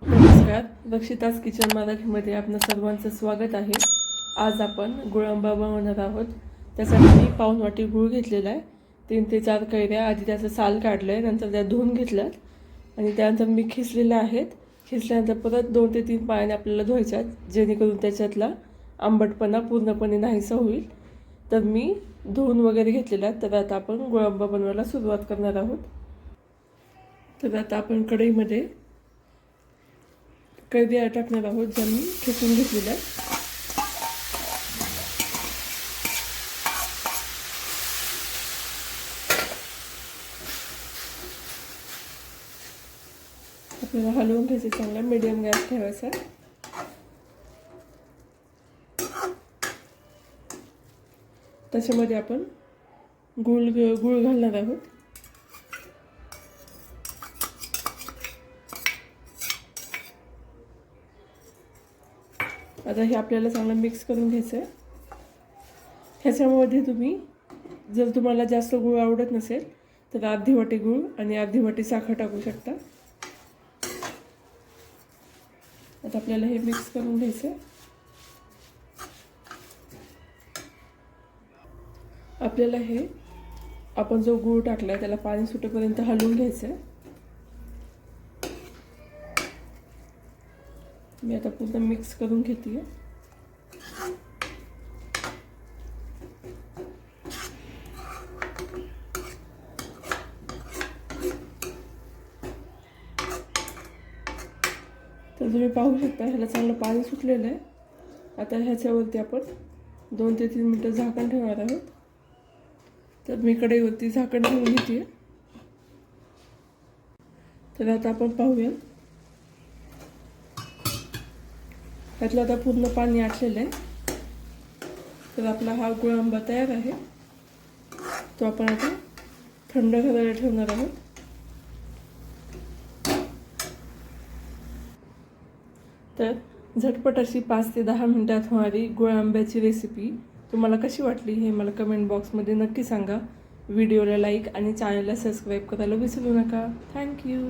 नमस्कार, रक्षिताज किचन मराठीमध्ये आपलं सर्वांचं स्वागत आहे. आज आपण गुळांबा बनवणार आहोत. त्यासाठी मी पाऊण वाटी गूळ घेतलेला आहे. 3 ते 4 कैऱ्या आधी त्याचं साल काढलं आहे, नंतर त्या धुवून घेतल्यात आणि त्यानंतर मी खिसलेल्या आहेत. खिसल्यानंतर परत 2 ते 3 पाण्याने आपल्याला धुवायच्यात, जेणेकरून त्याच्यातला आंबटपणा पूर्णपणे नाहीसा होईल. तर मी धुवून वगैरे घेतलेला आहे. तर आता आपण गुळांबा बनवायला सुरुवात करणार आहोत. तर आता आपण कढईमध्ये कैऱ्या टाकणार आहोत, ज्या मी खिसून घेतलेल्या आहेत. आपल्याला हलवून घ्यायचं, चांगला मीडियम गॅस ठेवायचा. त्याच्यामध्ये आपण गूळ घालणार आहोत. आता हे आपल्याला चांगलं मिक्स करून घ्यायचं आहे. ह्याच्यामध्ये तुम्ही जर तुम्हाला जास्त गूळ आवडत नसेल तर अर्धी वाटी गूळ आणि अर्धी वाटी साखर टाकू शकता. आता आपल्याला हे मिक्स करून घ्यायचं आहे. आपल्याला हे आपण जो गूळ टाकला आहे त्याला पाणी सुटेपर्यंत हलवून घ्यायचं आहे. मी आता पूर्ण मिक्स करून घेते. तर तुम्ही पाहू शकता ह्याला चांगलं पाणी सुटलेलं आहे. आता ह्याच्यावरती आपण 2 ते 3 मिनटं झाकण ठेवणार आहोत. तर मी कढईवरती झाकण ठेवून घेते. तर आता आपण पाहूया. ह्यातलं आता पूर्ण पाणी आटलेलं आहे. तर आपला हा गुळांबा तयार आहे. तो आपण आता थंड करायला ठेवणार आहोत. तर झटपट अशी 5 ते 10 मिनिटात होणारी गुळांब्याची रेसिपी तुम्हाला कशी वाटली हे मला कमेंट बॉक्समध्ये नक्की सांगा. व्हिडिओला लाईक आणि चॅनलला सबस्क्राईब करायला विसरू नका. थँक्यू.